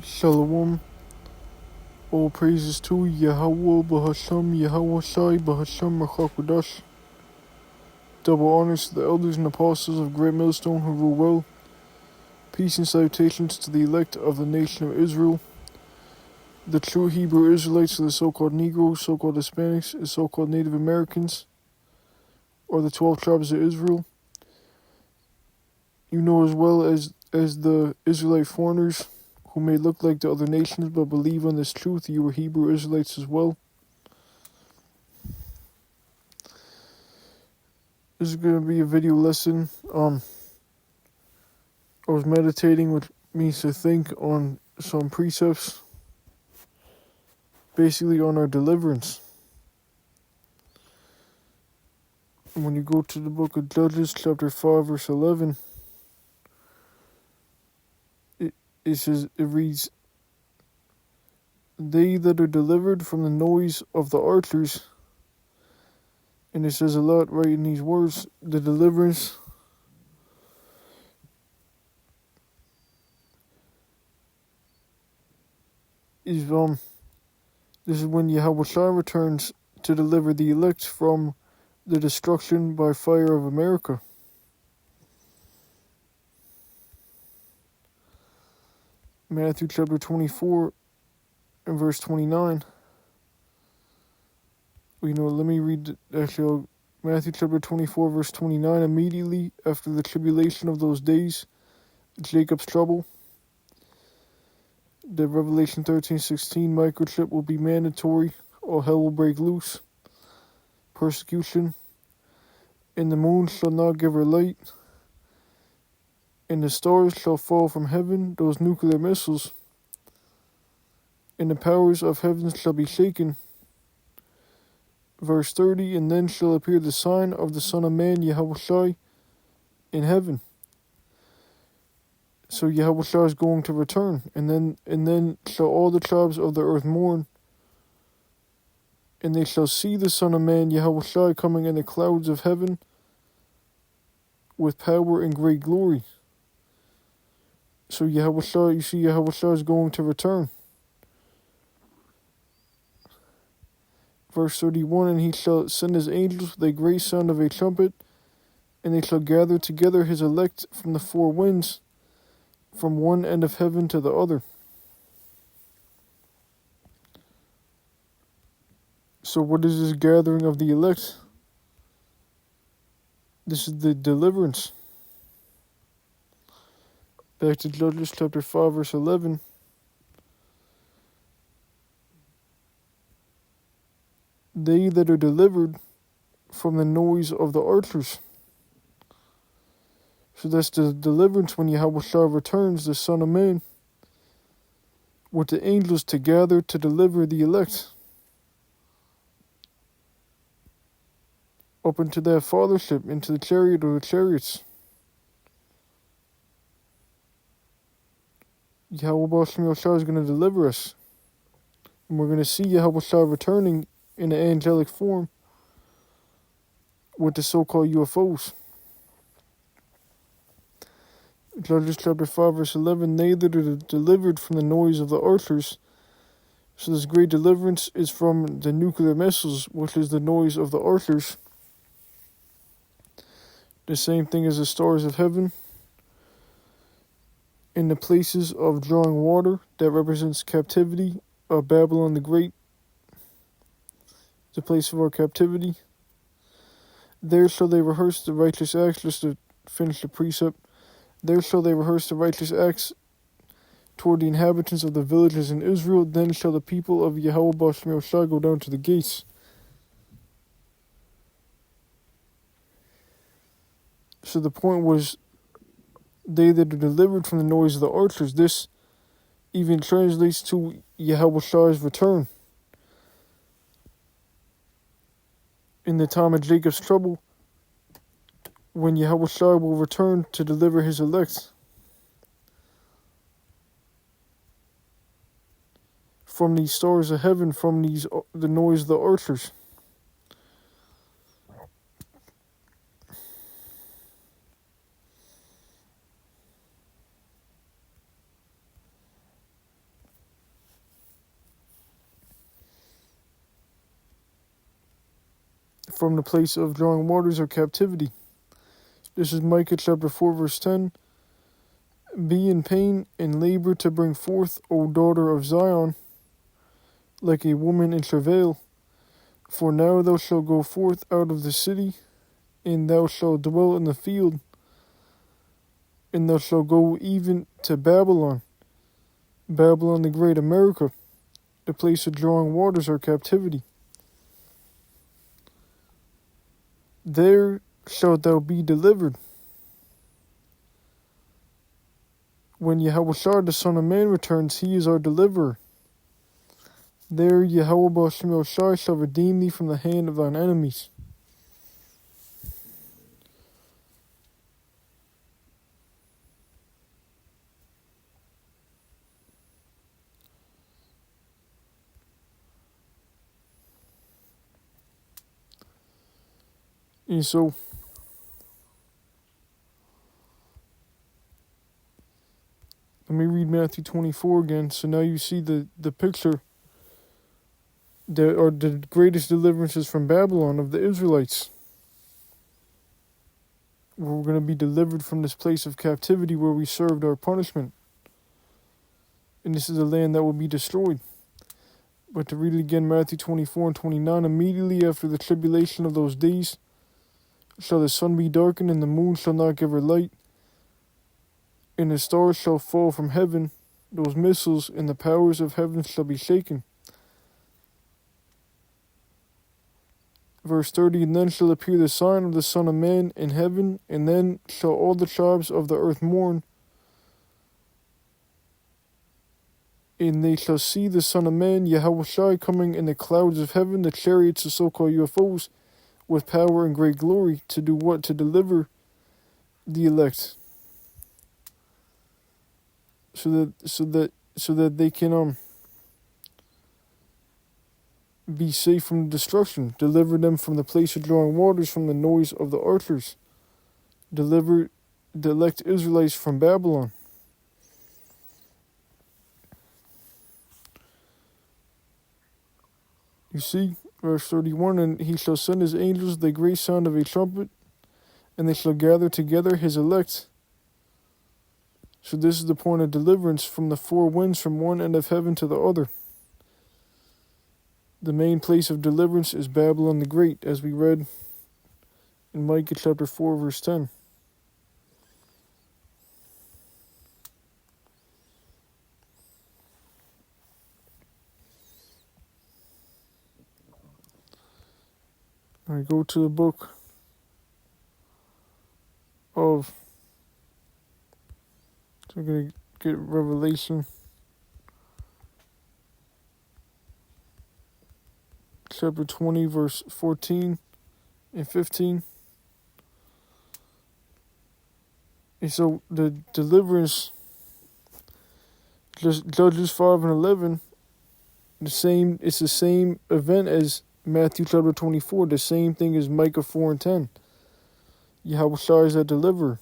Shalom. All praises to Yahweh, Bahasham, Yahawashi, Bahasham, Rachakodash. Double honors to the elders and apostles of Great Millstone who rule well. Peace and salutations to the elect of the nation of Israel. The true Hebrew Israelites are the so-called Negroes, so-called Hispanics, and so-called Native Americans, or the 12 tribes of Israel. You know as well as the Israelite foreigners who may look like the other nations but believe on this truth, you are Hebrew Israelites as well. This is going to be a video lesson. I was meditating, which means to think on some precepts, basically on our deliverance. When you go to the book of Judges, chapter 5, verse 11, it reads, "They that are delivered from the noise of the archers," and it says a lot right in these words, the deliverance is, this is when Yahawashi returns to deliver the elect from the destruction by fire of America. Matthew chapter 24 and verse 29. Let me read, Matthew chapter 24 verse 29. Immediately after the tribulation of those days, Jacob's trouble, the Revelation 13:16 microchip will be mandatory, all hell will break loose, persecution, and the moon shall not give her light, and the stars shall fall from heaven, those nuclear missiles, and the powers of heaven shall be shaken. Verse 30, and then shall appear the sign of the Son of Man, Yahawashi, in heaven. So Yahawashi is going to return, and then shall all the tribes of the earth mourn, and they shall see the Son of Man, Yahawashi, coming in the clouds of heaven with power and great glory. So Yahawashi, you see, Yahawashi is going to return. Verse 31, and he shall send his angels with a great sound of a trumpet, and they shall gather together his elect from the four winds, from one end of heaven to the other. So what is this gathering of the elect? This is the deliverance. Back to Judges chapter 5 verse 11. They that are delivered from the noise of the archers. So that's the deliverance when Yahawashi returns, the Son of Man, with the angels to gather to deliver the elect up into that fathership, into the chariot or the chariots. Yahawashi is going to deliver us. And we're going to see Yahawashi returning in the angelic form with the so-called UFOs. Judges chapter 5 verse 11, they that are delivered from the noise of the archers. So this great deliverance is from the nuclear missiles, which is the noise of the archers. The same thing as the stars of heaven. In the places of drawing water, that represents captivity of Babylon the Great, the place of our captivity. There shall they rehearse the righteous acts, just to finish the precept. There shall they rehearse the righteous acts toward the inhabitants of the villages in Israel. Then shall the people of Yahawashi go down to the gates. So the point was, they that are delivered from the noise of the archers. This even translates to Yahawashi's return. In the time of Jacob's trouble, when Yahawashi will return to deliver his elect from these stars of heaven, from the noise of the archers. from the place of drawing waters or captivity. This is Micah chapter 4, verse 10. Be in pain and labor to bring forth, O daughter of Zion, like a woman in travail. For now thou shalt go forth out of the city, and thou shalt dwell in the field, and thou shalt go even to Babylon, Babylon the great, America, the place of drawing waters or captivity. There shalt thou be delivered. When Yahawashi, the Son of Man, returns, he is our deliverer. There Yahawashi shall redeem thee from the hand of thine enemies. And so, let me read Matthew 24 again. So now you see the picture. There are the greatest deliverances from Babylon of the Israelites. We're going to be delivered from this place of captivity where we served our punishment. And this is a land that will be destroyed. But to read it again, Matthew 24 and 29, immediately after the tribulation of those days shall the sun be darkened, and the moon shall not give her light, and the stars shall fall from heaven, those missiles, and the powers of heaven shall be shaken. Verse 30, and then shall appear the sign of the Son of Man in heaven, and then shall all the tribes of the earth mourn, and they shall see the Son of Man, Yahawashi, coming in the clouds of heaven, the chariots, the so-called UFOs, with power and great glory, to do what? To deliver the elect, so that they can be safe from destruction. Deliver them from the place of drawing waters, from the noise of the archers. Deliver the elect Israelites from Babylon. You see, verse 31, and he shall send his angels the great sound of a trumpet, and they shall gather together his elect. So this is the point of deliverance from the four winds, from one end of heaven to the other. The main place of deliverance is Babylon the Great, as we read in Micah chapter 4, verse 10. I go to the book of, so we're going to get Revelation chapter 20, verse 14 and 15. And so the deliverance, Judges 5 and 11, it's the same event as Matthew chapter 24, the same thing as Micah 4 and 10. Yahawashi is that deliverer,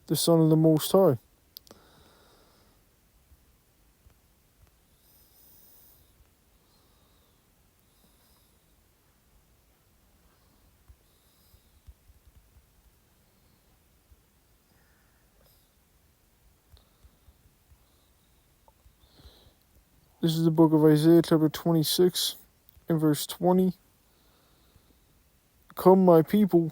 the Son of the Most High. This is the book of Isaiah chapter 26 and verse 20. Come, my people,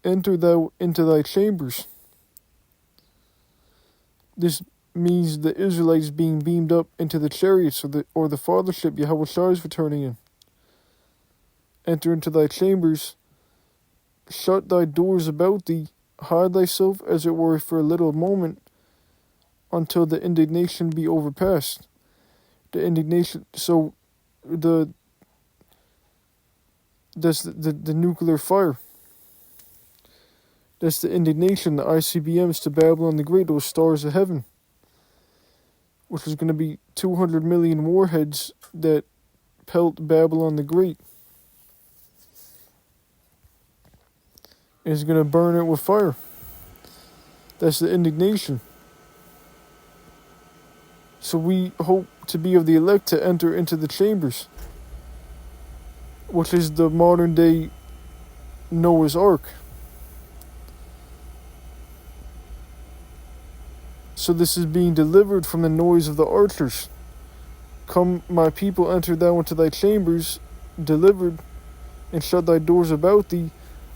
enter thou into thy chambers. This means the Israelites being beamed up into the chariots, or the fathership Yahawashi is returning in. Enter into thy chambers, shut thy doors about thee, hide thyself as it were for a little moment, until the indignation be overpast. The indignation, so that's the nuclear fire. That's the indignation, the ICBMs to Babylon the Great, those stars of heaven, which is going to be 200 million warheads that pelt Babylon the Great. And it's going to burn it with fire. That's the indignation. So we hope to be of the elect to enter into the chambers, which is the modern day Noah's Ark. So this is being delivered from the noise of the archers. Come, my people, enter thou into thy chambers, delivered, and shut thy doors about thee.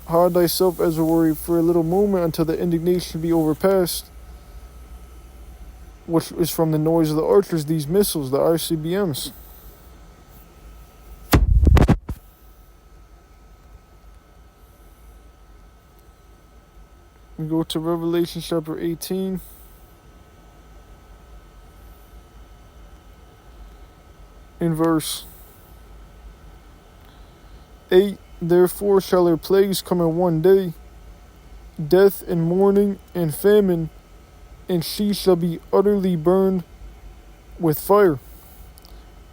Hide thyself as it were for a little moment until the indignation be overpast, which is from the noise of the archers, these missiles, the ICBMs. We go to Revelation chapter 18. In verse 8, therefore shall their plagues come in one day, death and mourning and famine, and she shall be utterly burned with fire.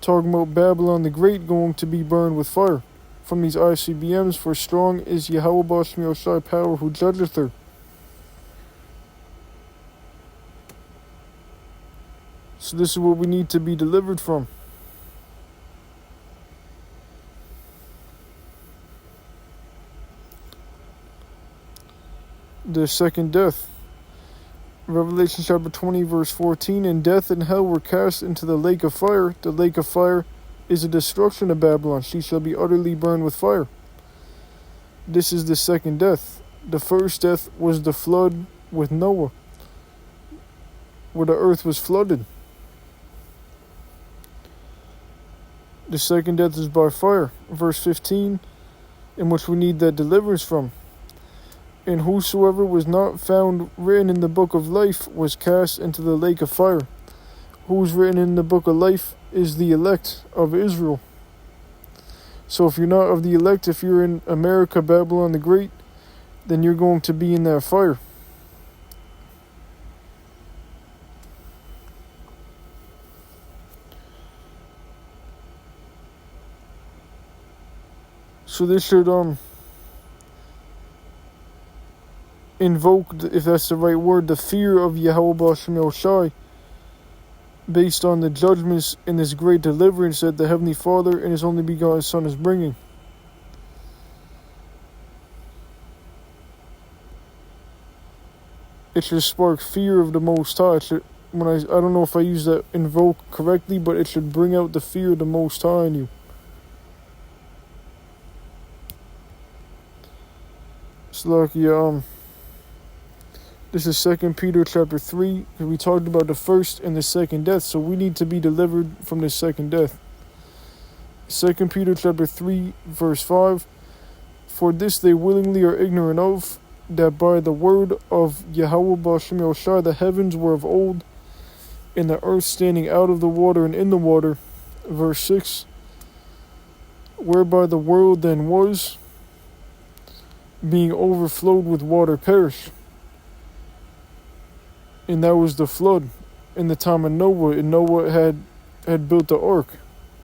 Talking about Babylon the Great going to be burned with fire from these ICBMs, for strong is Yahawashi power who judgeth her. So this is what we need to be delivered from. The second death. Revelation chapter 20 verse 14, and death and hell were cast into the lake of fire. The lake of fire is the destruction of Babylon. She shall be utterly burned with fire. This is the second death. The first death was the flood with Noah, where the earth was flooded. The second death is by fire. Verse 15, in which we need that deliverance from. And whosoever was not found written in the book of life was cast into the lake of fire. Who's written in the book of life is the elect of Israel. So if you're not of the elect, if you're in America, Babylon the Great, then you're going to be in that fire. So this should invoke, if that's the right word, the fear of Yahawashi, based on the judgments in this great deliverance that the Heavenly Father and His only begotten Son is bringing. It should spark fear of the Most High. It should, I don't know if I use that invoke correctly, but it should bring out the fear of the Most High in you. It's like, this is 2 Peter chapter 3, because we talked about the first and the second death, so we need to be delivered from the second death. 2 Peter chapter 3, verse 5, for this they willingly are ignorant of, that by the word of Yahawashi the heavens were of old, and the earth standing out of the water and in the water. Verse 6, whereby the world then was, being overflowed with water, perished. And that was the flood in the time of Noah, and Noah had built the ark.